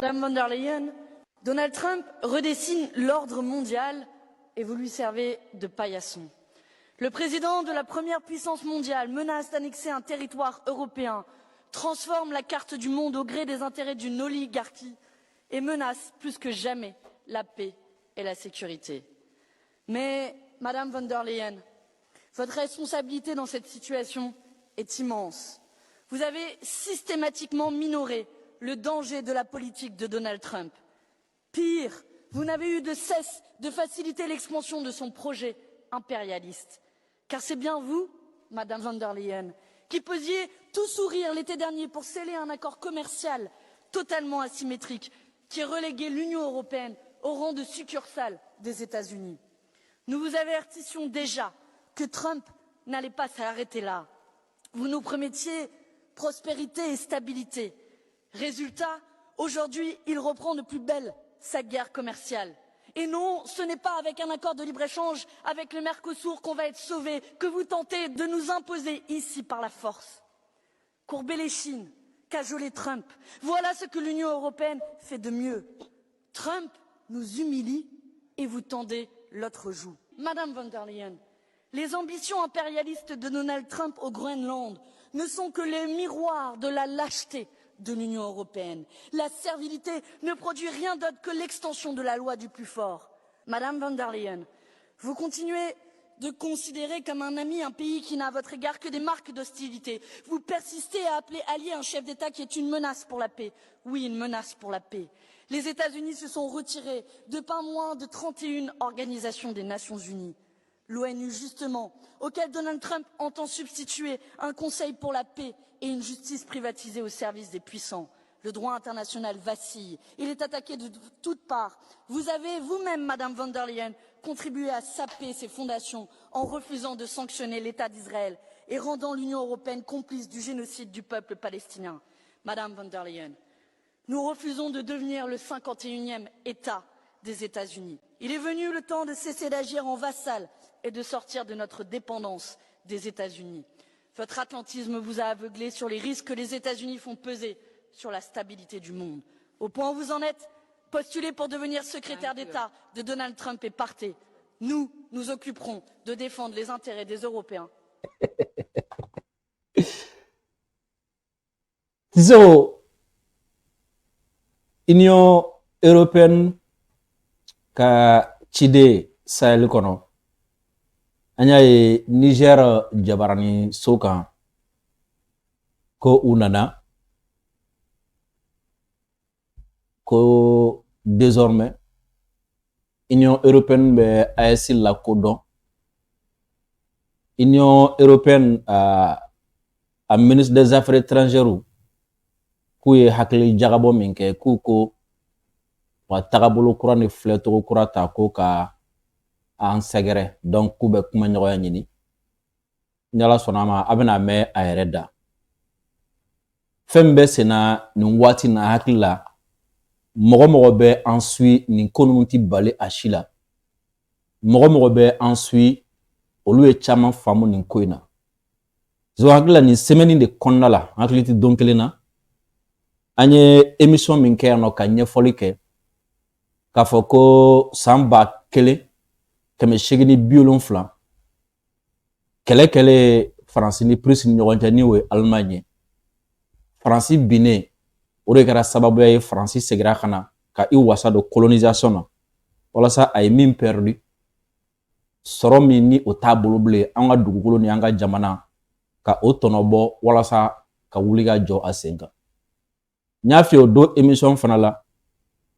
Madame von der Leyen, Donald Trump redessine l'ordre mondial et vous lui servez de paillasson. Le président de la première puissance mondiale menace d'annexer un territoire européen, transforme la carte du monde au gré des intérêts d'une oligarchie et menace plus que jamais la paix et la sécurité. Mais, Madame von der Leyen, votre responsabilité dans cette situation est immense. Vous avez systématiquement minoré le danger de la politique de Donald Trump. Pire, vous n'avez eu de cesse de faciliter l'expansion de son projet impérialiste. Car c'est bien vous, Madame von der Leyen, qui posiez tout sourire l'été dernier pour sceller un accord commercial totalement asymétrique qui reléguait l'Union européenne au rang de succursale des États-Unis. Nous vous avertissions déjà que Trump n'allait pas s'arrêter là. Vous nous promettiez prospérité et stabilité. Résultat, aujourd'hui, il reprend de plus belle sa guerre commerciale. Et non, ce n'est pas avec un accord de libre-échange avec le Mercosur qu'on va être sauvé, que vous tentez de nous imposer ici par la force. Courber les chines, cajoler Trump, voilà ce que l'Union européenne fait de mieux. Trump nous humilie et vous tendez l'autre joue. Madame von der Leyen, les ambitions impérialistes de Donald Trump au Groenland ne sont que les miroirs de la lâcheté de l'Union européenne. La servilité ne produit rien d'autre que l'extension de la loi du plus fort. Madame von der Leyen, vous continuez de considérer comme un ami un pays qui n'a à votre égard que des marques d'hostilité. Vous persistez à appeler allié un chef d'État qui est une menace pour la paix. Oui, une menace pour la paix. Les États-Unis se sont retirés de pas moins de 31 organisations des Nations Unies. L'ONU, justement, auquel Donald Trump entend substituer un conseil pour la paix et une justice privatisée au service des puissants. Le droit international vacille, il est attaqué de toutes parts. Vous avez vous-même, Madame von der Leyen, contribué à saper ses fondations en refusant de sanctionner l'État d'Israël et rendant l'Union européenne complice du génocide du peuple palestinien. Madame von der Leyen, nous refusons de devenir le 51e État des États-Unis. Il est venu le temps de cesser d'agir en vassal et de sortir de notre dépendance des États-Unis. Votre atlantisme vous a aveuglé sur les risques que les États-Unis font peser sur la stabilité du monde. Au point où vous en êtes, postulez pour devenir secrétaire d'État de Donald Trump et partez. Nous, nous occuperons de défendre les intérêts des Européens. So, Union européenne ka cide Sahel kono anya ye Niger jabarani sokan ko unana ko désormais Union européenne be AES la kodon Union européenne a ministre des affaires étrangères ku ye hakili jagabo min kɛ k'u ko wa tagabolo kura ni filɛtogo kura ta ko ka an sɛgɛrɛ donc k'u bɛ kuma ɲɔgɔnya ɲini ni Ala sɔnna ma a bɛna mɛn a yɛrɛ da fɛn bɛ senna nin waati na hakili la mɔgɔ mɔgɔ bɛ an sui nin ko ninnu ti bali a si la mɔgɔ mɔgɔ bɛ an sui olu ye caman faamu nin ko in na so hakili la nin semaine de kɔnɔna la hakili ti don kelen na an ye émission min kɛ yan nɔ ka ɲɛfɔli kɛ k'a fɔ ko san 1970 kɛlɛ Faransi ni Prusse ni ɲɔgɔn cɛ ni o ye Allemagne ye Faransi binnen o de kɛra sababuya ye Faransi segira ka na ka i wasa don colonisation na walasa a ye min perdu sɔrɔ min ni o t'a bolo bilen an ka dugukolo ni an ka jamana ka o tɔnɔ bɔ walasa ka wuli ka jɔ a sen kan n y'a f'i ye o don émission fana la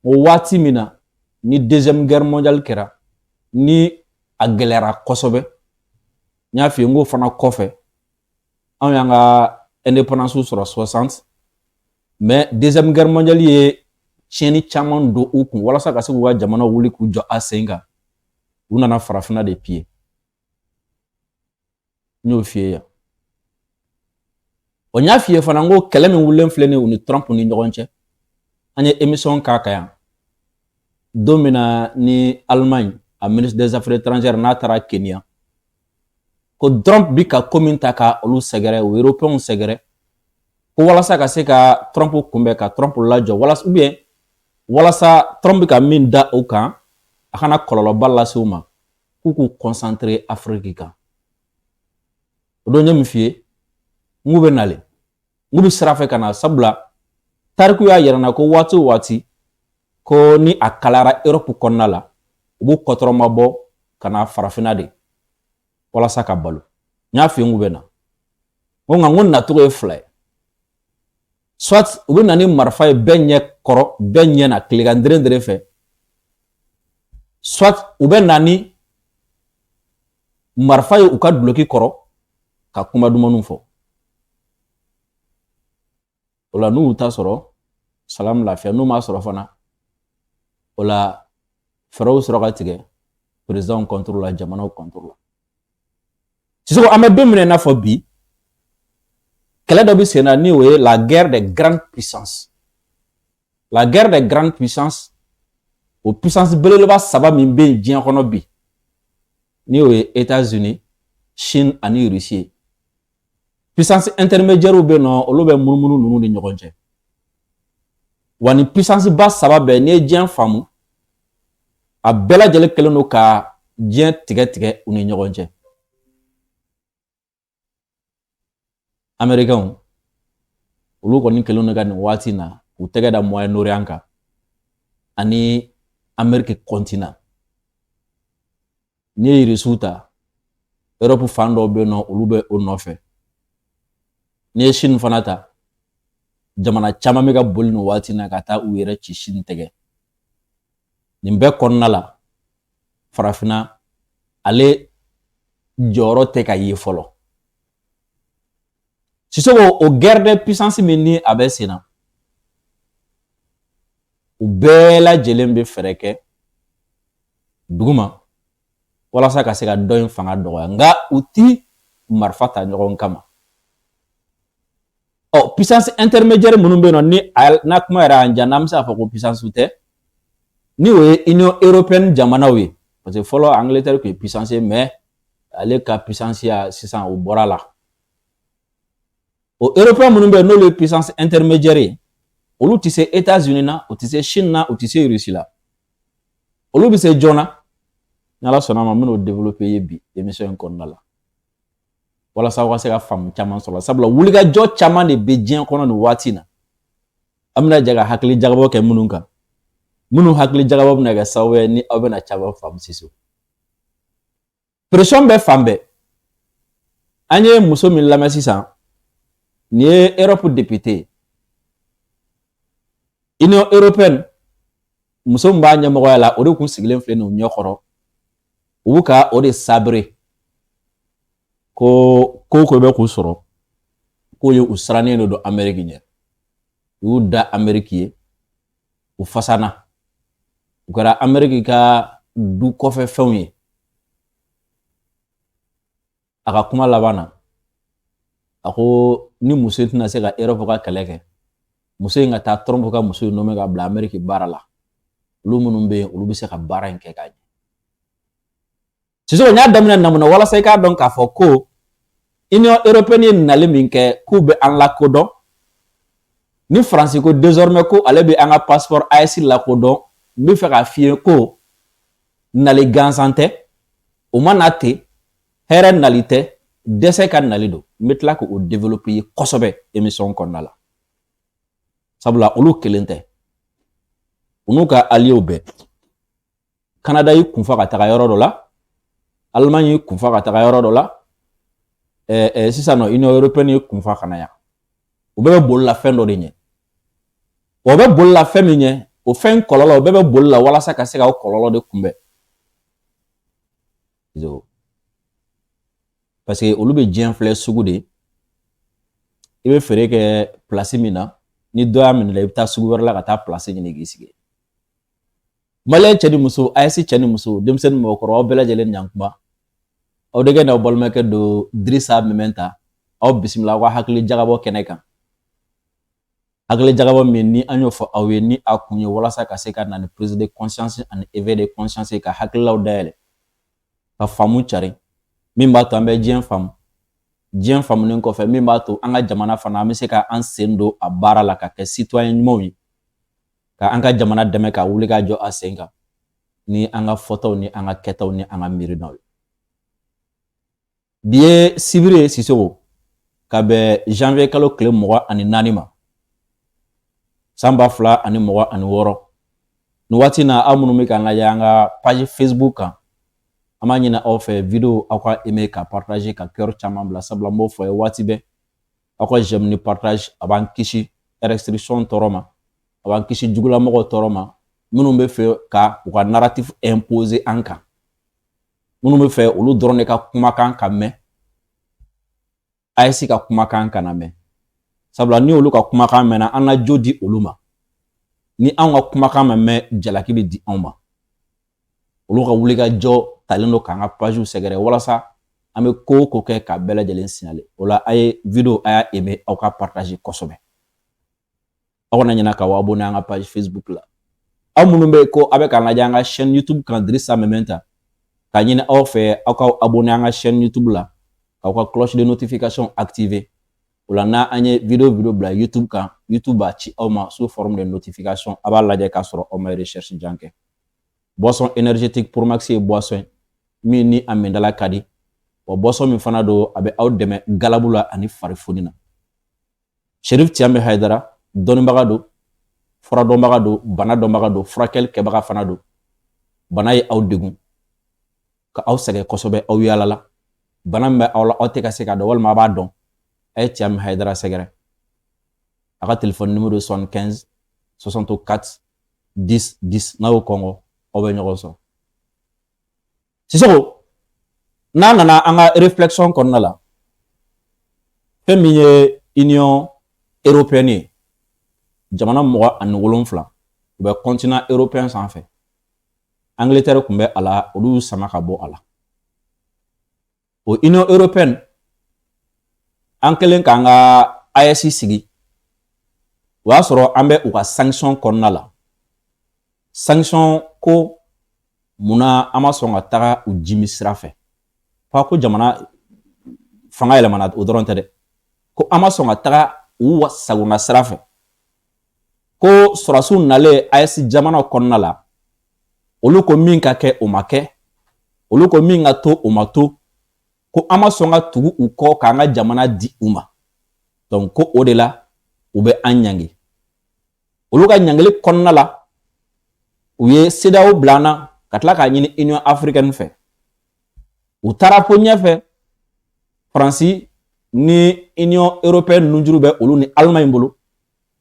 o waati min na ni deuxième guerre mondiale kɛra ni a gɛlɛyara kosɛbɛ n y'a f'i ye n ko fana kɔfɛ anw y'an ka indépendance sɔrɔ 60 mais deuxième guerre mondiale ye tiɲɛni caman don u kun walasa ka se k'u ka jamana wuli k'u jɔ a sen kan u nana farafinna de pied n y'o f'i ye yan o n y'a f'i ye fana n ko kɛlɛ min wulilen filɛ ni u ni Trump ni ɲɔgɔn cɛ an ye émission k'a kan yan don min na ni Allemagne a ministre des affaires étrangères n'a taara Kenya ko Trump bi ka ko min ta ka olu sɛgɛrɛ o européens sɛgɛrɛ ko walasa ka se ka Trump kunbɛ ka Trump lajɔ walasa ou bien walasa Trump ka min da o kan a kana kɔlɔlɔba lase u ma k'u concentrer Afrique kan. O don ɲe min f'i ye n'u bɛ nale n'u bɛ sira fɛ ka na sabula tariku y'a yira na ko waati o waati ko ni a kalara Europe kɔnɔna la u b'u kɔtɔrɔma bɔ ka na farafinna de walasa ka balo. N y'a f'i ye n'u bɛ na nko nka nko nacogo ye fila ye. Soit u bɛ na ni marifa ye bɛɛ ɲɛ kɔrɔ bɛɛ ɲɛ na tilegan dere fɛ, soit u bɛ na ni marifa ye u ka duloki kɔrɔ ka kuma dumaniw fɔ. O la n'u t'a sɔrɔ salam lafiya, n'u m'a sɔrɔ fana o la fɛɛrɛw sɔrɔ ka tigɛ président contrôle la jamanaw contrôle la. Sisoko an bɛ don min na i n'a fɔ bi kɛlɛ dɔ bɛ sen na ni o ye la guerre des grandes puissances. La guerre des grandes puissances o puissance belebeleba saba min bɛ yen diɲɛ kɔnɔ bi ni o ye États-Unis, Chine ani Russie. Puissance intermédiaire bɛ yen nɔ olu bɛ munumunu ninnu ni ɲɔgɔn cɛ. Wa ni puissance ba saba bɛɛ n'i ye diɲɛ faamu a bɛɛ lajɛlen kɛlen don ka diɲɛ tigɛ u ni ɲɔgɔn cɛ. Américains olu kɔni kɛlen don ka nin waati na u tɛgɛ da Moyen-Orient kan ani Amérique continent. N'i ye Russiw ta Europe fan dɔw bɛ yen nɔ olu bɛ o nɔfɛ. N'i ye Chine fana ta jamana caman bɛ ka boli nin waati na ka taa u yɛrɛ ci Chine tɛgɛ. Nin bɛɛ kɔnɔna la farafinna ale jɔyɔrɔ tɛ ka ye fɔlɔ. Sisoko o guerre de puissance min ni a bɛ sen na u bɛɛ lajɛlen bɛ fɛɛrɛ kɛ duguma walasa ka se ka dɔ in fanga dɔgɔya nka u ti marifa ta ɲɔgɔn kama. Puissance intermédiaire minnu bɛ yen nɔ ni n'a kuma yɛrɛ y'an ja n'an bɛ se k'a fɔ ko puissance tɛ ni o ye Union européenne jamanaw ye parce que fɔlɔ Angleterre tun ye puissance ye mais ale ka puissance ya sisan o bɔra la. O européen minnu bɛ yen n'olu ye puissance intermédiaire ye olu tɛ se États-Unis na u tɛ se Chine na u tɛ se Russie la. Olu bɛ se joona ni Ala sɔnna ma n bɛn'o développer ye bi émission in kɔnɔna la walasa aw ka se ka faamu caman sɔrɔ sabula wulikajɔ caman de bɛ diɲɛ kɔnɔ nin waati na an bɛna jɛ ka hakili jagabɔ kɛ minnu kan minnu hakili jagabɔ bɛna kɛ sababu ye ni aw bɛna caman faamu sisan. Pression bɛ fan bɛɛ. An ye muso min lamɛn sisan nin ye Europe député Union européenne muso min b'a ɲɛmɔgɔya la o de kun sigilen filɛ nin ɲɛ kɔrɔ u bɛ ka o de sabre ko bɛ k'u sɔrɔ k'o ye u sirannen de don Amérique ɲɛ u y'u da Amérique ye u fasana u kɛra Amérique ka du kɔfɛ fɛnw ye. A ka kuma laban na a ko ni muso in tɛna se ka Europe ka kɛlɛ kɛ muso in ka taa Trump ka muso in nɔmɛ ka bila Amérique baara la olu minnu bɛ yen olu bɛ se ka baara in kɛ ka ɲɛ. Sisoko n y'a daminɛ namuna walasa I k'a dɔn k'a fɔ ko Union européenne ye nali min kɛ k'u bɛ an lakodɔn ni Faransi ko désormais ko ale bɛ an ka passeport AES lakodɔn n bɛ fɛ k'a f'i ye ko nali gansan tɛ o ma na ten hɛrɛ nali tɛ dɛsɛ ka nali don n bɛ tila k'o développer ye kosɛbɛ émission kɔnɔna la sabula olu kelen tɛ u n'u ka alliés bɛɛ Canada y'i kunfa ka taga yɔrɔ dɔ la Allemagne y'i kunfa ka taga yɔrɔ dɔ la sisan nɔ Union européenne y'i kunfa ka na yan u bɛɛ bɛ boli la fɛn dɔ de ɲɛ o bɛ boli la fɛn min ɲɛ o fɛn kɔlɔlɔ o bɛɛ bɛ boli la walasa ka se ka o kɔlɔlɔ de kunbɛn parce que olu bɛ diɲɛ filɛ sugu de I bɛ feere kɛ place min na ni dɔ y'a minɛ la I bɛ taa sugu wɛrɛ la ka taa place ɲini k'i sigi. Maliyɛn cɛ ni muso AES cɛ ni muso denmisɛnnin mɔgɔkɔrɔba aw bɛɛ lajɛlen ɲankuma aw de kɛ n'aw balimakɛ don Dirisa Memɛnta aw bisimila aw ka hakili jagabɔ kɛnɛ kan hakili jagabɔ min ni an y'o fɔ aw ye ni a kun ye walasa ka se ka na ni prise de conscience ani éveil de conscience ka hakililaw dayɛlɛ ka faamu cari min b'a to an bɛ diɲɛ faamu diɲɛ faamunen kɔfɛ min b'a to an ka jamana fana an bɛ se ka an sen don a baara la ka kɛ citoyen ɲumanw ye ka an ka jamana dɛmɛ ka wuli ka jɔ a sen kan ni an ka fɔtaw ni an ka kɛtaw ni an ka miirinaw ye. Bi ye sibiri ye Sisoko ka bɛn janvier kalo tile 24 ma san 2026 ni waati na aw minnu bɛ k'an lajɛ an ka page Facebook kan an b'a ɲini aw fɛ video aw ka aimer ka partager ka cœur caman bila sabula n b'o fɔ ye waati bɛɛ aw ka j'aime ni partage a b'an kisi restriction tɔɔrɔ ma a b'an kisi jugulamɔgɔw tɔɔrɔ ma minnu bɛ fɛ ka u ka narrative imposer an kan minnu bɛ fɛ olu dɔrɔn de ka kumakan ka mɛn AES ka kumakan kana mɛn sabula ni olu ka kumakan mɛnna an na jo di olu ma ni an ka kumakan ma mɛn jalaki bɛ di anw ma olu ka wuli ka jɔ talen do k'an ka page sɛgɛrɛ walasa an bɛ ko o ko kɛ ka bɛɛ lajɛlen signale o la a ye video a y'a aimer aw ka partager kosɛbɛ aw kana ɲinɛ ka abonné an ka page Facebook la aw minnu bɛ ko aw bɛ k'an lajɛ an ka chaîne YouTube kan Dirisa Mementa ka ɲini aw fɛ aw ka abonné an ka chaîne YouTube la k'aw ka cloche de notification activer o la n'a an ye video bila YouTube kan YouTube b'a ci aw ma sous forme de notification a b'a lajɛ k'a sɔrɔ aw ma recherche jan kɛ boisson énergétique Pro Max ye boisson min ni a mindala ka di wa boisson min fana do a bɛ aw dɛmɛ galabu la ani farifoni na Cherif Tiambe Haidara dɔnnibaga do fura dɔnbaga do bana dɔnbaga do furakɛli kɛbaga fana do bana ye aw degun ka aw sɛgɛn kosɛbɛ aw yalala bana min bɛ aw la aw tɛ ka se ka dɔn walima a b'a dɔn a ye Tiambe Haidara sɛgɛrɛ a ka téléphone numéro 75 64 10 10 n'a y'o kɔngɔ aw bɛ ɲɔgɔn sɔrɔ Sisoko n'a nana an ka réflexion kɔnɔna la fɛn min ye Union européenne ye jamana 27 u bɛ continent européen sanfɛ Angleterre tun bɛ a la olu sama ka bɔ a la o Union européenne an kɛlen k'an ka AES sigi o y'a sɔrɔ an bɛ u ka sanction kɔnɔna la sanction ko munna an ma sɔn ka taga u jimi sira fɛ fa ko jamana fanga yɛlɛmana o dɔrɔn tɛ dɛ ko an ma sɔn ka taga u sagona sira fɛ ko sɔrɔdasiw nalen AES jamana kɔnɔna la olu ko min ka kɛ o ma kɛ olu ko min ka to o ma to ko an ma sɔn ka tugu u kɔ k'an ka jamana di u ma donc ko o de la u bɛ an ɲangi olu ka ɲangili kɔnɔna la u ye CEDEAO bila an na ka tila k'a ɲini Union africaine fɛ u taara fo ɲɛfɛ Faransi ni Union européenne nujuru bɛ olu ni Allemagne bolo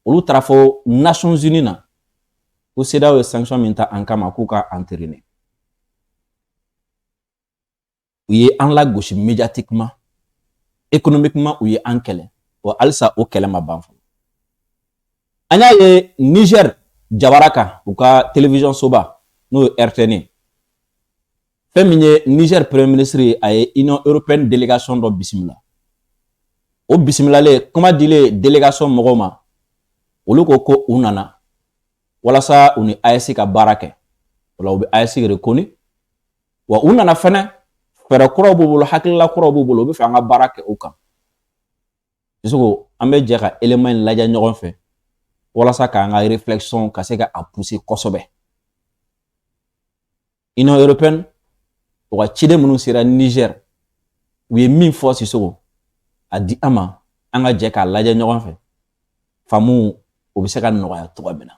olu taara fo Nations Unies na ko CEDEAO ye sanction min ta an kama k'u ka entériner u ye an lagosi médiatiquement économiquement u ye an kɛlɛ wa halisa o kɛlɛ ma ban fɔlɔ an y'a ye Niger jabara kan u ka télévision soba n'o ye RTN fɛn min ye Niger premier ministre ye a ye Union européenne délégation dɔ bisimila o bisimilalen kuma dilen délégation mɔgɔw ma olu ko u nana walasa u ni AES ka baara kɛ o la u bɛ AES reconnu wa u nana fɛnɛ fɛɛrɛ kuraw b'u bolo hakilila kuraw b'u bolo u bɛ fɛ an ka baara kɛ o kan Sisoko an bɛ jɛ ka élément in lajɛ ɲɔgɔn fɛ walasa k'an ka réflexion ka se ka a pousser kosɛbɛ Union européenne o ka ciden minnu sera Niger u ye min fɔ Sisoko a di an ma an ka jɛ k'a lajɛ ɲɔgɔn fɛ faamu o bɛ se ka nɔgɔya cogoya min na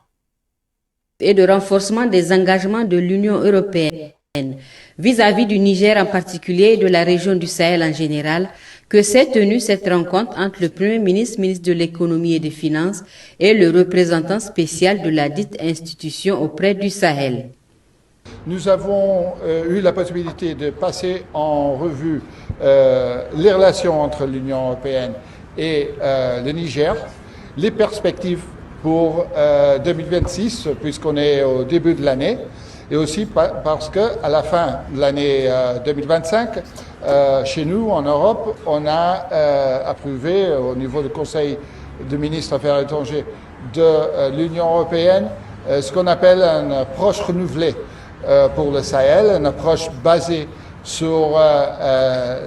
et de renforcement des engagements de l'Union européenne vis-à-vis du Niger en particulier et de la région du Sahel en général, que s'est tenue cette rencontre entre le Premier ministre, ministre de l'économie et des finances, et le représentant spécial de la dite institution auprès du Sahel. Nous avons eu la possibilité de passer en revue les relations entre l'Union européenne et le Niger, les perspectives pour 2026, puisqu'on est au début de l'année, et aussi parce qu'à la fin de l'année 2025, chez nous, en Europe, on a approuvé au niveau du Conseil de ministres des Affaires étrangères de l'Union européenne ce qu'on appelle une approche renouvelée pour le Sahel, une approche basée sur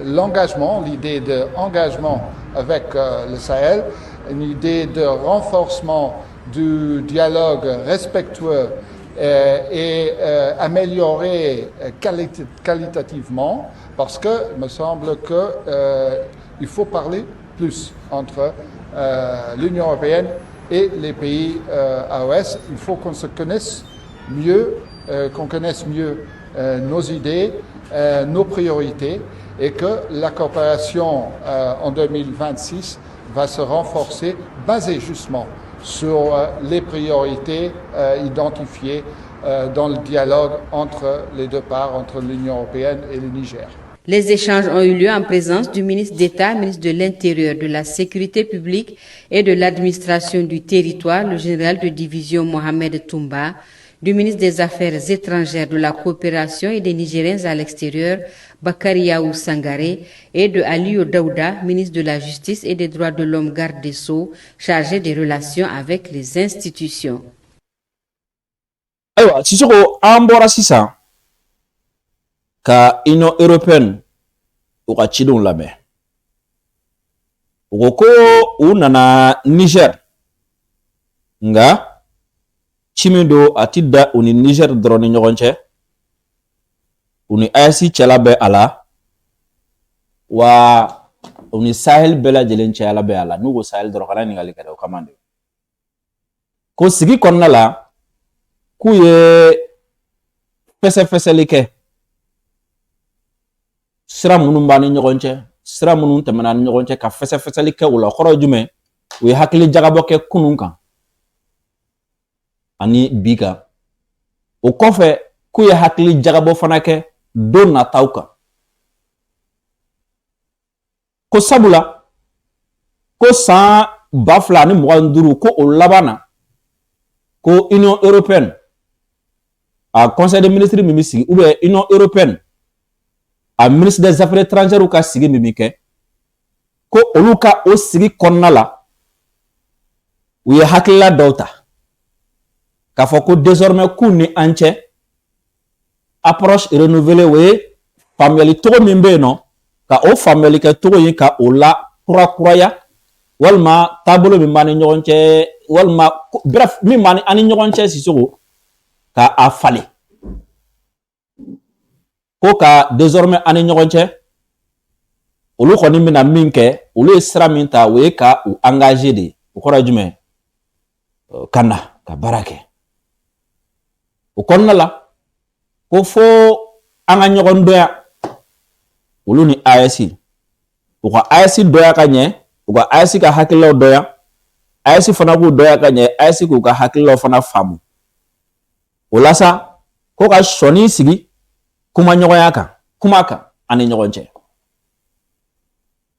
l'engagement, l'idée d'engagement avec le Sahel, une idée de renforcement du dialogue respectueux et amélioré qualitativement, parce que il me semble qu'il faut parler plus entre l'Union européenne et les pays AOS. Il faut qu'on se connaisse mieux, nos idées, nos priorités, et que la coopération en 2026 va se renforcer, basée justement sur les priorités identifiées dans le dialogue entre les deux parts, entre l'Union européenne et le Niger. Les échanges ont eu lieu en présence du ministre d'État, ministre de l'Intérieur, de la Sécurité publique et de l'administration du territoire, le général de division Mohamed Toumba, du ministre des Affaires étrangères, de la coopération et des Nigériens à l'extérieur, Bakariaou Sangaré, et de Aliou Daouda, ministre de la Justice et des Droits de l'Homme, garde des Sceaux, chargé des relations avec les institutions. Ayiwa, Sissoko, an bɔra sisan ka Union européenne u ka cidenw lamɛn. U ko u nana Niger, nga ci min do a ti da u ni Niger dɔrɔn ni ɲɔgɔn cɛ, u ni AES cɛla bɛ a la, wa u ni Sahel bɛɛ lajɛlen cɛla bɛ a la. N'u ko Sahel dɔrɔn kana ɲininkali kɛ dɛ, o kama de. Ko sigi kɔnɔna la k'u ye fɛsɛfɛsɛli kɛ sira minnu b'a ni ɲɔgɔn cɛ, sira minnu tɛmɛna ni ɲɔgɔn cɛ, ka fɛsɛfɛsɛli kɛ u la. Kɔrɔ jumɛn? U ye hakili jagabɔ kɛ kunun kan ani bi kan. O kɔfɛ k'u ye hakili jagabɔ fana kɛ don nataw kan. Ko sabula ko san 2025 ko o laban na ko Union européenne a conseil des ministres min bɛ sigi, ou bien Union européenne a ministre des affaires étrangères ka sigi min bɛ kɛ, ko olu ka o sigi kɔnɔna la u ye hakilila dɔw ta k'a fɔ ko désormais k'u ni an cɛ approche renouvelée o ye faamuyali cogo min bɛ yen nɔ, ka o faamuyali kɛ cogo in ka o la kurakuraya, walima taabolo min b'an ni ɲɔgɔn cɛ, walima bref min b'an ni ɲɔgɔn cɛ Sissoko, ka a falen, ko ka désormais an ni ɲɔgɔn cɛ olu kɔni bɛna min kɛ, olu ye sira min ta o ye ka u engagé de. O kɔrɔ ye jumɛn? Ka na ka baara kɛ. O kɔnɔna la ko fo an ka ɲɔgɔn dɔnya olu ni AES, u ka AES dɔnya ka ɲɛ, u ka AES ka hakililaw dɔnya, AES fana k'u dɔnya ka ɲɛ, AES k'u ka hakililaw fana faamu. O la sa ko ka sɔni sigi kuma ɲɔgɔnya kan, kuma kan ani ɲɔgɔn cɛ.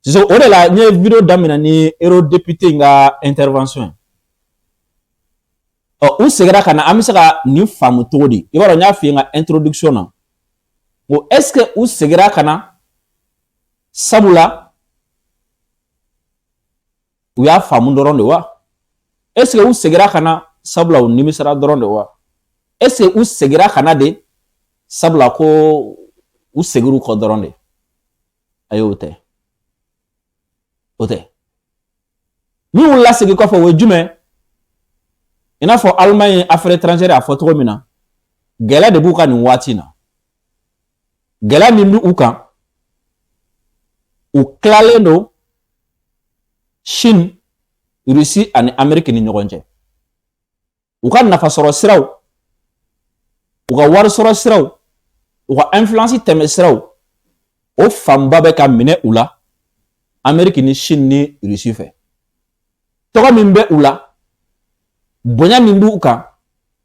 Sisan o de la n ye video daminɛ ni eurodéputé ka intervention. U segira ka na, an bɛ se ka nin faamu cogo di? I b'a dɔn n y'a f'i ye n ka introduction na. Ko est-ce que u segira ka na sabula u y'a faamu dɔrɔn de wa? Est-ce que u segira ka na sabula u nimisara dɔrɔn de wa? Est-ce que u segira ka na de sabula ko u segiru kɔ dɔrɔn de? Ayi, o tɛ. O tɛ. Min y'u lasegi kɔfɛ o ye jumɛn? I n'a fɔ Allemagne affaires étrangères a fɔ cogo min na, gɛlɛya de b'u ka nin waati in na. Gɛlɛya min b'u kan, u tilalen don Chine, Russie ani Amérique ni ɲɔgɔn cɛ. U ka nafasɔrɔ siraw, u ka wari sɔrɔ siraw, u ka influence tɛmɛ siraw, o fanba bɛ ka minɛ u la Amérique ni Chine ni Russie fɛ. Tɔgɔ min bɛ u la, bonya min b'u kan,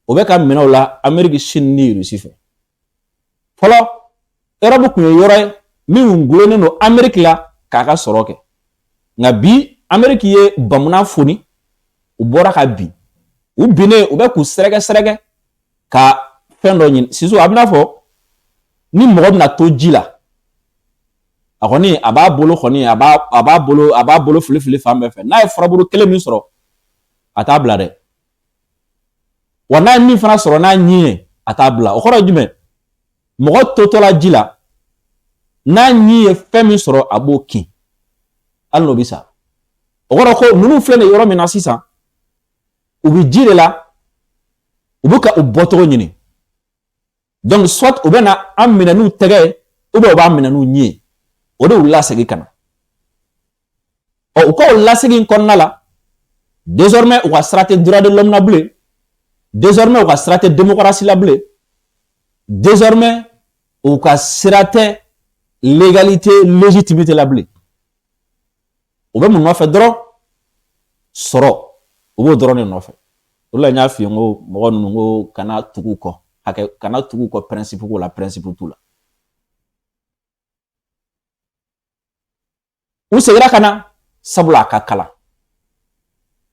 o bɛ ka minɛ u la Amérique, Chine ni Russie fɛ. Fɔlɔ Europe kun ye yɔrɔ ye min gulonnen don Amérique la k'a ka sɔrɔ kɛ. Nka bi Amérique ye bamuna foni, u bɔra ka bin. U binnen u bɛ k'u sɛrɛgɛ ka fɛn dɔ ɲini. Sisan a bɛna fɔ ni mɔgɔ bɛna to ji la, a kɔni a b'a bolo kɔni a b'a bolo fili fan bɛɛ fɛ. N'a ye furaburu kelen min sɔrɔ, a t'a bila dɛ. Wa n'a ye min fana sɔrɔ n'a ɲi ye, a t'a bila. O kɔrɔ ye jumɛn? Mɔgɔ totɔla ji la, n'a ɲi ye fɛn min sɔrɔ a b'o kin. Hali n'o bɛ sa. O kɔrɔ ko ninnu filɛ nin yɔrɔ min na sisan, u bi ji de la u bɛ ka u bɔcogo ɲini donc soit u bɛ na an minɛ n'u tɛgɛ ye ou bien u b'a minɛ n'u ɲi ye o de y'u lasegin ka na u ka o lasegin kɔnɔna la désormais u ka sira tɛ droit de l'homme na bilen désormais u ka sira tɛ démocratie la bilen désormais u ka sira tɛ légalité légitimité la bilen u bɛ mun nɔfɛ dɔrɔn sɔrɔ u b'o dɔrɔn de nɔfɛ o la n y'a f'i ye n ko mɔgɔ ninnu ko kana tugu u kɔ kana tugu u kɔ principe ko la principe t'u la u segira ka na sabula a ka kalan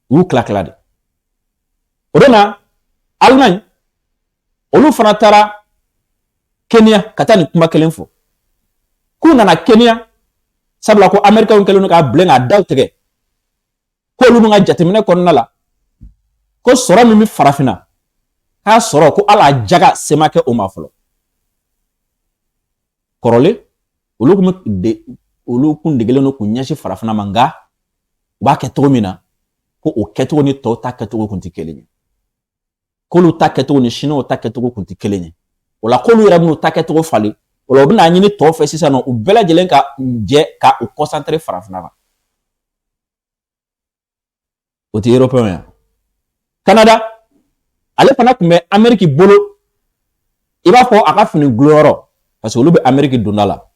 u y'u tila tila de o de na Allemagne olu fana taara Kenya ka taa nin kuma kelen fɔ k'u nana Kenya sabula ko Américains kɛlen don k'a bilen k'a da u tigɛ k'olu dun ka jateminɛ kɔnɔna la ko sɔrɔ min bɛ farafinna k'a sɔrɔ ko ala jaga se ma kɛ o ma fɔlɔ kɔrɔlen olu kun degelen don k'u ɲɛsin farafinna ma nka u b'a kɛ cogo min na ko o kɛcogo ni tɔw ta kɛcogo kun tɛ kelen ye k'olu ta kɛcogo ni Chinois ta kɛcogo kun tɛ kelen ye o la k'olu yɛrɛ bɛn'u ta kɛcogo falen o la u bɛna ɲini tɔw fɛ sisan nɔ u bɛɛ lajɛlen ka jɛ ka u concentré farafinna kan o tɛ Européen ya Canada ale fana tun bɛ Amérique bolo i b'a fɔ a ka fini gulonyɔrɔ parce que olu bɛ Amérique donda la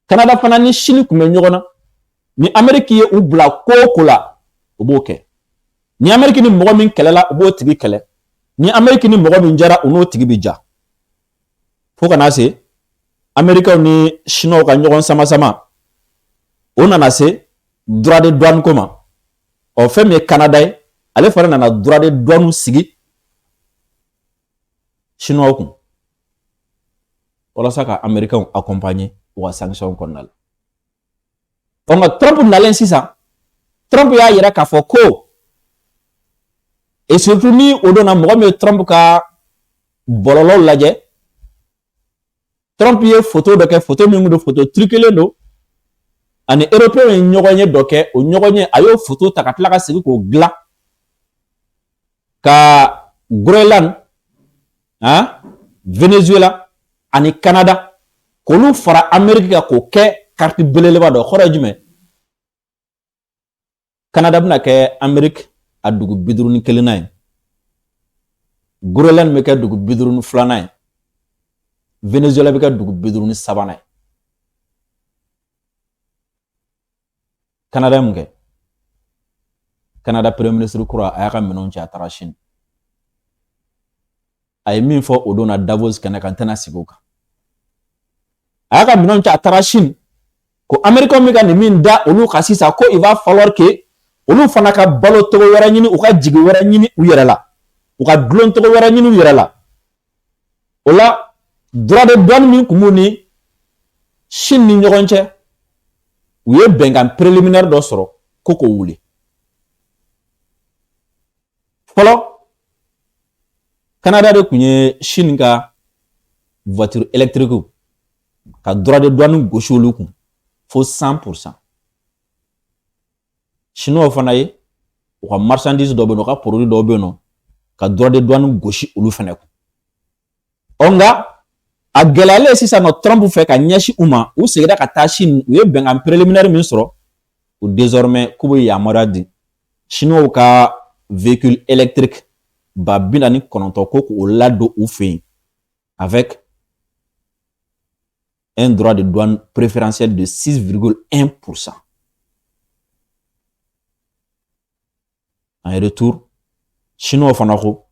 Canada fana ni Chine tun bɛ ɲɔgɔn na ni Amérique ye u bila ko o ko la u b'o kɛ ni Amérique ni mɔgɔ min kɛlɛla u b'o tigi kɛlɛ ni Amérique ni mɔgɔ min jara u n'o tigi bi ja fo kana se Américains ni Chinois ka ɲɔgɔn sama o nana se droit de douane ko ma ɔ fɛn min ye Canada ye ale fana nana droit de douane sigi Chinois kun walasa ka Américains accompagner u ka sanction kɔnɔna la ɔ nka Trump nalen sisan Trump y'a yira k'a fɔ ko et surtout ni o donna mɔgɔ min ye Trump ka bɔlɔlɔw lajɛ Trump ye photo dɔ kɛ photo min don photo truquelen don ani Européens ye ɲɔgɔn ye dɔ kɛ o ɲɔgɔn ye a y'o photo ta ka tila ka segin k'o dilan ka Groenland Venezuela ani Canada k'olu fara Amérique kan k'o kɛ carte belebeleba dɔ kɔrɔ ye jumɛn Canada bɛna kɛ Amérique a dugu 51nan ye Groenland bɛ kɛ dugu 52nan ye Venezuela bɛ kɛ dugu 53nan ye Canada mun kɛ Canada premier ministre kura a y'a ka minɛnw cɛ a taara Chine a ye min fɔ o don na Davos kɛnɛ kan n tɛna sigi o kan a y'a ka minɛnw cɛ a taara Chine ko Américains bɛ ka nin min da olu kan sisan ko il va falloir que olu fana ka balo togo wɛrɛ ɲini u ka jigi wɛrɛ ɲini u yɛrɛ la u ka dulon togo wɛrɛ ɲini u yɛrɛ la o la droit de douane min kun b'u ni Chine ni ɲɔgɔn cɛ u ye bɛnkan préliminaire dɔ sɔrɔ ko k'o wuli fɔlɔ Canada de kun ye Chine ka voiture électrique ka droit de douane gosi olu kun fo 100%. Chinois fana ye u ka marchandise dɔ bɛ yen u ka produit dɔ bɛ yen nɔ ka droit de douane gosi olu fana kun nka a gɛlɛyalen sisan nɔ Trump fɛ ka ɲɛsin u ma u seginna ka taa Chine u ye bɛnkan préliminaire min sɔrɔ u désormais k'u bɛ yamaruya di Chinois ka véhicule électrique 49 ko k'o ladon u fɛ yen avec un droit de douane préférentiel de 6,1%. En retour, Chinois fana ko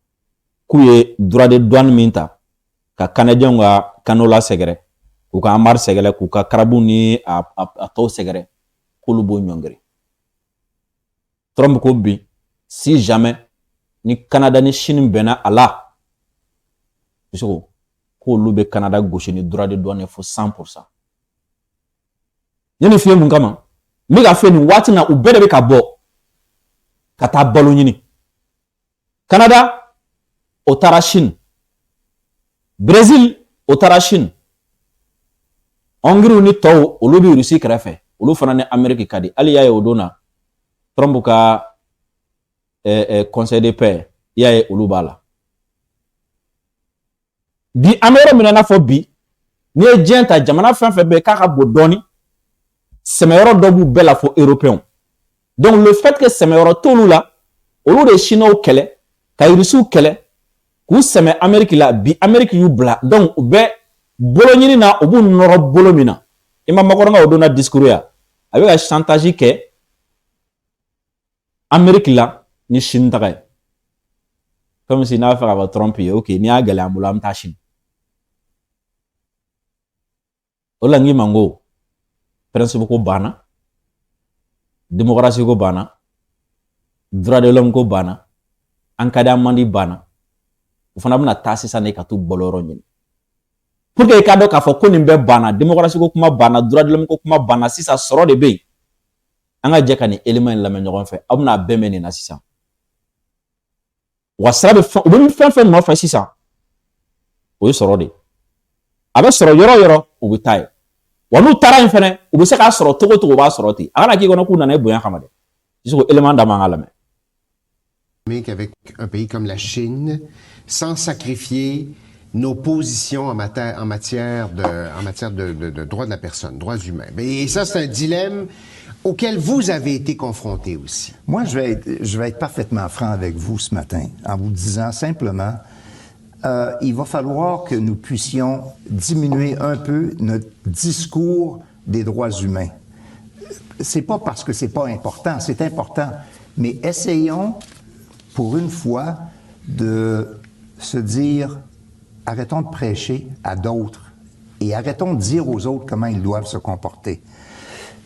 k'u ye droit de douane min ta ka Canadiens ka kano la sɛgɛrɛ k'u ka amar sɛgɛrɛ k'u ka karabu ni a tɔw sɛgɛrɛ k'olu b'o ɲɔngiri. Trump ko bi si jamais ni Canada ni Chine bɛnna a la k'olu bɛ Canada gosi ni droit de douane fo 100%. Yanni fiye mun kama n bɛ ka fɛ nin waati na u bɛɛ de bɛ ka bɔ ka taa balo ɲini Canada o taara Chine Brésil o taara Chine Hongrie ni tɔw olu bɛ Russie kɛrɛfɛ olu fana ni Amérique ka di hali y'a ye o don na Trump ka conseil de paix il y a olu bala bi amero minana fo bi ni ejenta jamana fanfe be kaka bodoni semero dobu bela fo européen donc le fait que semero tolu la olu de chinois kele kayrisu kele ku seme Amérique la bi Amérique yu bla donc be bolo nyini na obu noro bolo mina ima makoronga odona discours ya avec un chantage ke Amérique la ni Chine tagay comme si n'a fait avec Trump ok ni a galé ambulam ta Chine olangi mango principe ko bana démocratie ko bana droit de l'homme ko bana encadrement mandi bana fana bina tasi sa ne ka tu boloro nyini pour que ka do ka fo ko ni be bana démocratie ko kuma bana droit de l'homme ko kuma bana si ça soro de be anga je ka ni élément la men ñogon fe amna bemeni na sisa wasra be fe no fa sisa o soro de abe soro yoro o bi tay wanu tara en fene o bi se ka soro togo ba soro ti ana ki gono ku na ne boyan xamade jiso élément da manga la men avec un pays comme la Chine, sans sacrifier nos positions en matière de droits de la personne, droits humains. Et ça, c'est un dilemme auquel vous avez été confronté aussi. Moi, je vais être parfaitement franc avec vous ce matin, en vous disant simplement, il va falloir que nous puissions diminuer un peu notre discours des droits humains. C'est pas parce que c'est pas important, c'est important, mais essayons pour une fois, de se dire, arrêtons de prêcher à d'autres et arrêtons de dire aux autres comment ils doivent se comporter.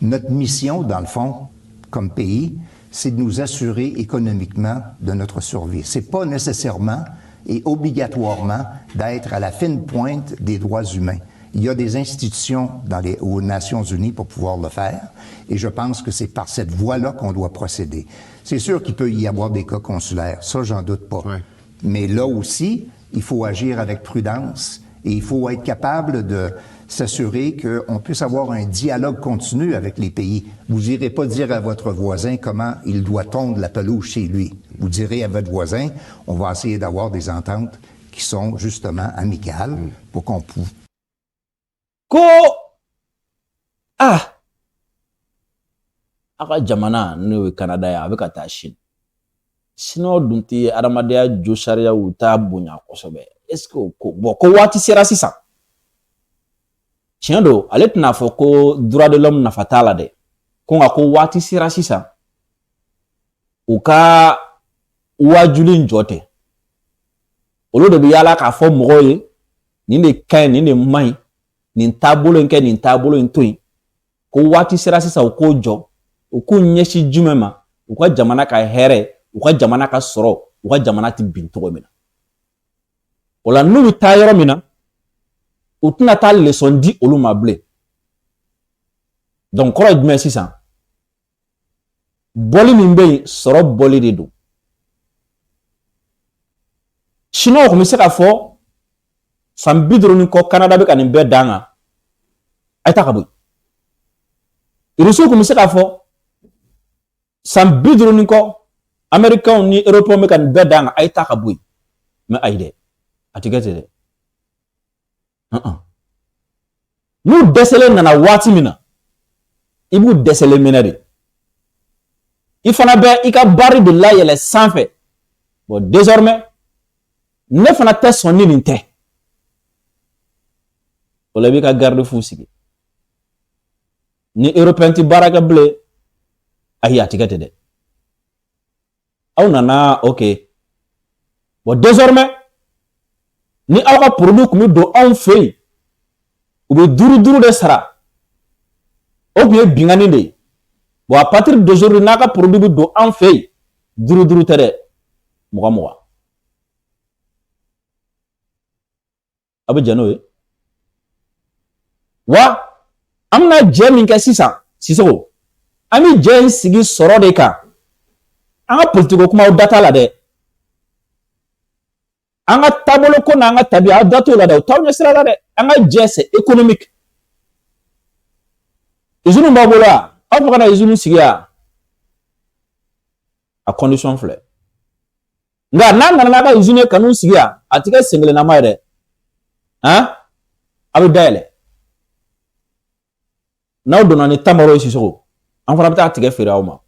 Notre mission, dans le fond, comme pays, c'est de nous assurer économiquement de notre survie. C'est pas nécessairement et obligatoirement d'être à la fine pointe des droits humains. Il y a des institutions aux Nations Unies pour pouvoir le faire, et je pense que c'est par cette voie-là qu'on doit procéder. C'est sûr qu'il peut y avoir des cas consulaires, ça j'en doute pas. Ouais. Mais là aussi, il faut agir avec prudence et il faut être capable de s'assurer qu'on puisse avoir un dialogue continu avec les pays. Vous n'irez pas dire à votre voisin comment il doit tondre la pelouse chez lui. Vous direz à votre voisin, on va essayer d'avoir des ententes qui sont justement amicales pour qu'on puisse... aka jamana no Canada ya abeka ta Chine sino dunti adamadea jo sharia uta bunya kosobe est-ce que ko wati sera sisa tiendo alet na foko droit de l'homme na fatala de ko nga ko wati sera sisa uka wajulin jote olo de biala ka fo moye ni ne kan ni ne mai ni tabolo nke ni tabolo ntoi ko wati sera sisa ko jo uku nyeshi jumema uka jamana ka here uka jamana ka soro uka jamana ti bintogo mina ola nubi tayoro mina utuna ta leçon di olu mable donc koro jume sisan boli mimbe soro boli de do chino ko misaka fo san bidro ni ko Canada be kan be danga ay takabu iruso ko misaka fo san bidro ni ko Américain ni Européen me kan be danga ay takabu mais ay de atigete de nous déceler nana wati mina ibu déceler mina de il fana be ika bari de la yele sanfé bon désormais ne fana te sonni ninte wala bi ka garde fou sigi ni Européen ti baraka blé ay atigete de aw nana ok bon désormais ni aw ka produit kumi do on fait ou be duru de sara o bien bingani de bon à partir d'aujourd'hui na ka produit do on fait duru tere moga abe jano wa amna jemi ka siso ami jen sigi soro de ka anga politiko kuma o data la de anga tabolo ko na anga tabia dato la de taw nyesra la de anga jese économique izunu babola afaka na izunu sigia a condition fleur nga na nana ka usine kanu sigia atika sengle na maire abu dale na dona ni tamaro isiso an fana bita atika fere awma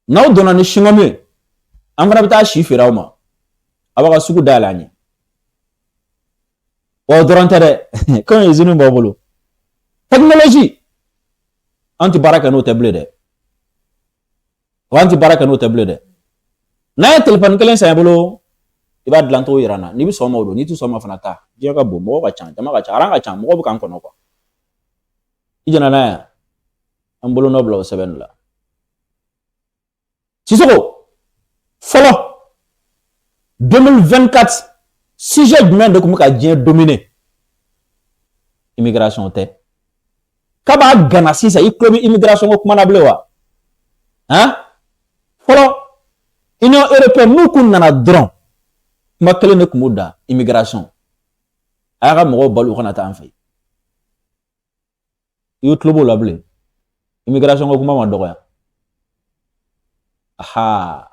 na dona ni shingome an fana bita shi fere awma abaka suku dale anyi o dorante de kan usine bobolo technologie anti baraka no table de wanti baraka no table de na téléphone kelen sa bolo iba dlanto irana ni bi so ma do ni tu so ma fana ta je ka bo mo ka chan jama ka chan ka chan mo ko kan kono ko ijana na am bolo no blo 7 la Sissoko folo 2024 sujet humain de ko ka dien dominer immigration te kaba gana sisa iklobi immigration ko kuma na blewa folo Union européenne nous kun nana dron kuma kele ne kumuda immigration aga mo balu kana ta anfay yo tlobo lable immigration ko kuma ma doya aha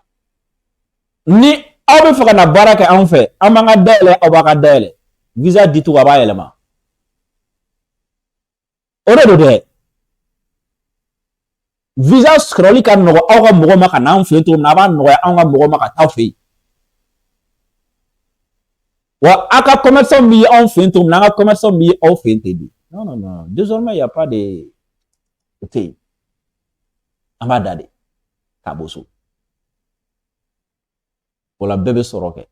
ni abe faka na baraka anfe amanga dele abaka dele visa ditu aba elema ore de visa scrolli kan no awa mo ma kana anfe to na ba no awa mo ma ka tafe wa aka commerçant mi anfe to na aka commerçant mi anfe te non désormais il y a pas de te amadade kaboso wala bébé soroke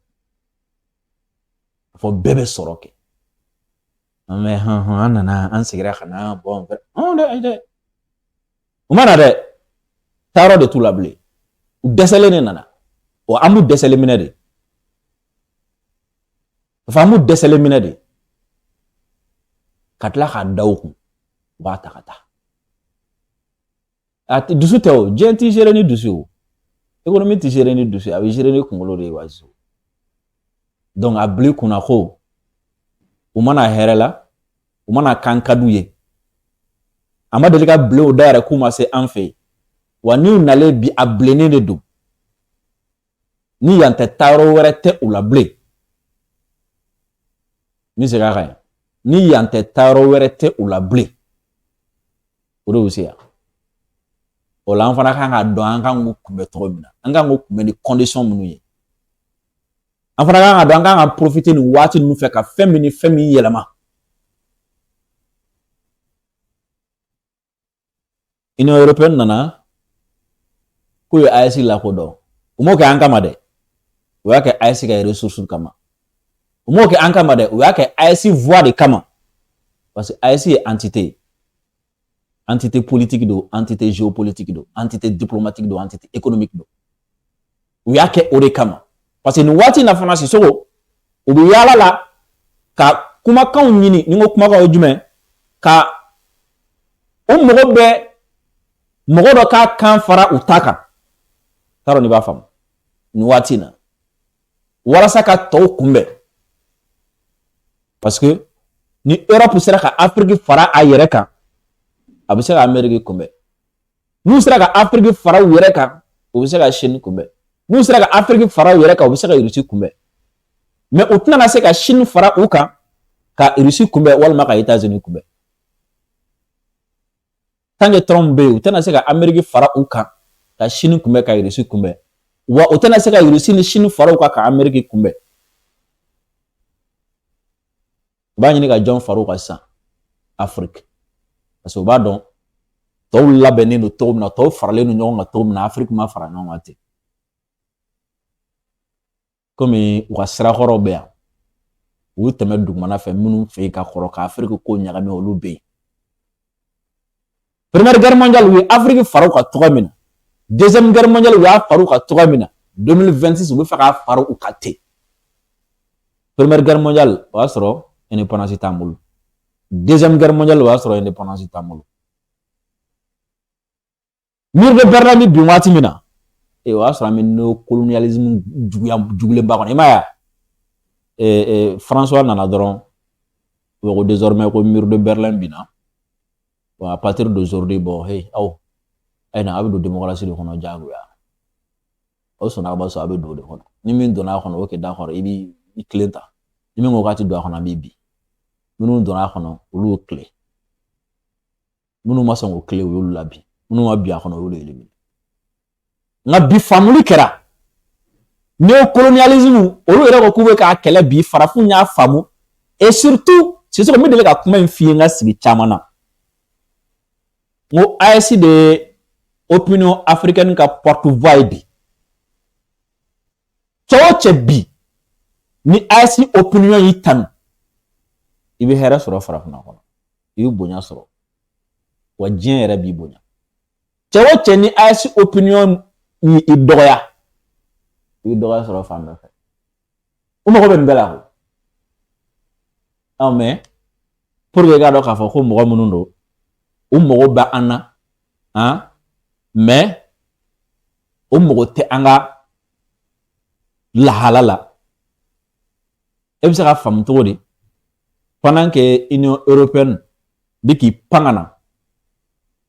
fo bébé soroke mais nana an sigira kana bon on de umana de taro de tout lablé ou décelé nana o amu décelé minade famu décelé minade katla ka dawku ba takata ati dusu teo jenti géré ni dusu économie ti géré ni dusu abi géré ni kungolo de wazo donc abli kuna ko umana herela umana kankaduye amade ka bleu dare kuma se anfe wani nale bi ablene de do ni yante taro werete ula ble ni se gaga ni yante taro werete ula ble oro usia ola anfana kanga do anga ngukume tromina anga ngukume ni condition munu ye anfana kanga do anga profiter ni wati nu fe ka femi yelama Union européenne nana ko yo AES la ko do umo ke anka made o yake AES ka ressources kama umo ke anka made o yake AES voix de kama parce que AES est entité politique do entité géopolitique do entité diplomatique do entité économique do o yake o de kama parce que ni wati na fana sisoko o bi yala la ka kuma kan nyini ni ngo kuma ka ojume ka o mo be mogo do ka kan fara utaka taro ni ba fam ni wati na wala saka to kumbe parce que ni Europe sera ka Afrique fara ayereka abise ka Amerique kumbe nu sera ka Afrique fara yereka obise ka Chine kumbe nu sera ka Afrique fara yereka obise ka Russie kumbe mais utna na se ka Chine fara uka ka Russie kumbe wala ma ka États-Unis kumbe tange trombe utana se ka Amerique fara uka ka Chine kumbe ka Russie kumbe wa utana se ka Russie ni Chine fara uka ka Amerique kumbe ba ni ka John Farouka sa Afrique parce que ba don to labeni no to na to farale no nyonga to na Afrique ma fara no ate comme wa sra horobe u teme dugmana fe minu fe ka khoro ka Afrique ko nyaga me olube Première guerre mondiale, oui, Afrique Farouk a 3 000. Deuxième guerre mondiale, oui, Farouk a 3 000. 2026, oui, Farouk a T. Première guerre mondiale, oui, sera indépendance Tamoul. Deuxième guerre mondiale, oui, sera indépendance Tamoul. Mur de Berlin, Bimati Mina. Et oui, sera un colonialisme du Baron. Et François Nanadron, désormais, au mur de Berlin, Bina. À partir d'aujourd'hui, bon, hey, oh, na abido démocratie de kono jagu ya. o sɔnna ba so a bɛ don de kɔnɔ ni min donna a kɔnɔ o kɛ da kɔrɔ i b'i tilen ta ni min ko k'a ti don a kɔnɔ a b'i bi minnu donna a kɔnɔ olu y'o tile minnu ma sɔn k'o tile o y'olu labi minnu ma bi a kɔnɔ o y'olu eliminer nka bi faamuli kɛra néocolonialisme olu yɛrɛ ko k'u bɛ k'a kɛlɛ bi farafinw y'a faamu et surtout Sissoko n bɛ deli ka kuma in f'i ye n ka sigi caman na n ko AES de ye opinion africaine ka porte-voix ye bi cɛ o cɛ bi ni AES opinion y'i tanu i bɛ hɛrɛ sɔrɔ farafinna kɔnɔ i bɛ bonya sɔrɔ wa diɲɛ yɛrɛ b'i bonya cɛ o cɛ ni AES opinion y'i dɔgɔya i bɛ dɔgɔya sɔrɔ fan bɛɛ fɛ u mago bɛ nin bɛɛ la ko mais pour que i k'a dɔn k'a fɔ ko mɔgɔ minnu don u mago bɛ an na mais u mago tɛ an ka lahala la e bɛ se ka faamu cogo di pendant que Union européenne bɛ k'i pan ka na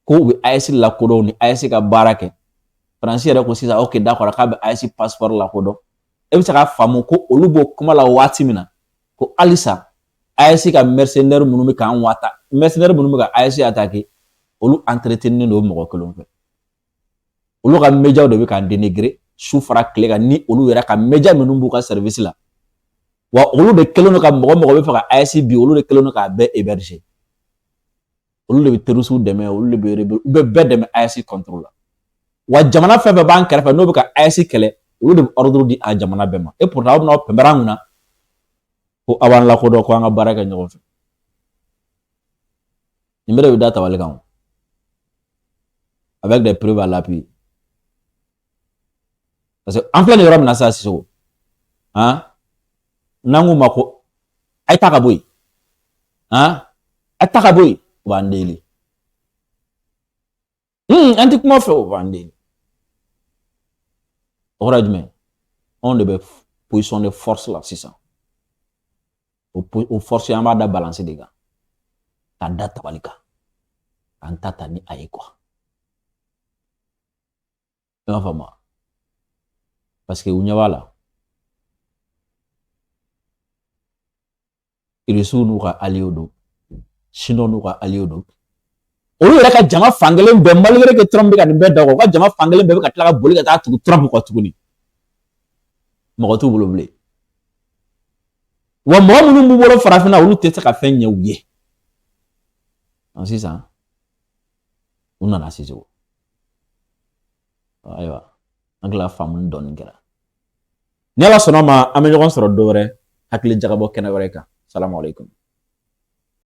ko u bɛ AES lakodɔn ni AES ka baara kɛ Faransi yɛrɛ ko sisan ok d'accord k'a bɛ AES passeport lakodɔn e bɛ se ka faamu ko olu b'o kuma la waati min na ko halisa AES ka mercenaires minnu bɛ k'an wata mercenaires minnu bɛ ka AES attaquer olu entretenir don mɔgɔ kelen fɛ olu ka médias de bɛ k'an dénigrer su fara tile kan ni olu yɛrɛ ka médias minnu b'u ka service la wa olu de kelen don ka mɔgɔ bɛ fɛ ka AES bi olu de kelen don k'a bɛɛ héberger olu de bɛ terroristes dɛmɛ olu de bɛ rebelle u bɛ bɛɛ dɛmɛ AES contrôle la wa jamana fɛn fɛn b'an kɛrɛfɛ n'o bɛ ka AES kɛlɛ olu de bɛ ordre di a jamana bɛɛ ma et pourtant aw bɛna pɛnpɛrɛn an kunna ko aw b'an lakodɔn ko an ka baara kɛ ɲɔgɔn fɛ nin bɛɛ de bɛ da tabali kan avec des preuves à l'appui parce que an filɛ nin yɔrɔ min na sisan Sissoko n'an k'u ma ko a ye taa ka bɔ yen a ye taa ka bɔ yen u b'an deli an tɛ kuma fɛ u b'an deli o kɔrɔ ye jumɛn anw de bɛ position de force la sisan o force an b'a da balance de kan k'a da tabali kan k'an ta ni a ye quoi i m'a faamu parce que u ɲɛ b'a la Irisiw n'u ka alliés don Chinois n'u ka alliés don olu yɛrɛ ka jama fankelen bɛɛ malgré que Trump bɛ ka nin bɛɛ da o ka jama fankelen bɛɛ bɛ ka tila ka boli ka taa tugu Trump kɔ tuguni mɔgɔ t'u bolo bilen wa mɔgɔ minnu b'u bolo farafinna olu tɛ se ka fɛn ɲɛ u ye sisan u nana Sissoko ayiwa an tila faamuni dɔɔnin kɛra ni Ala sɔnna ma an bɛ ɲɔgɔn sɔrɔ dɔ wɛrɛ hakili jagabɔ kɛnɛ wɛrɛ kan salamu alaikum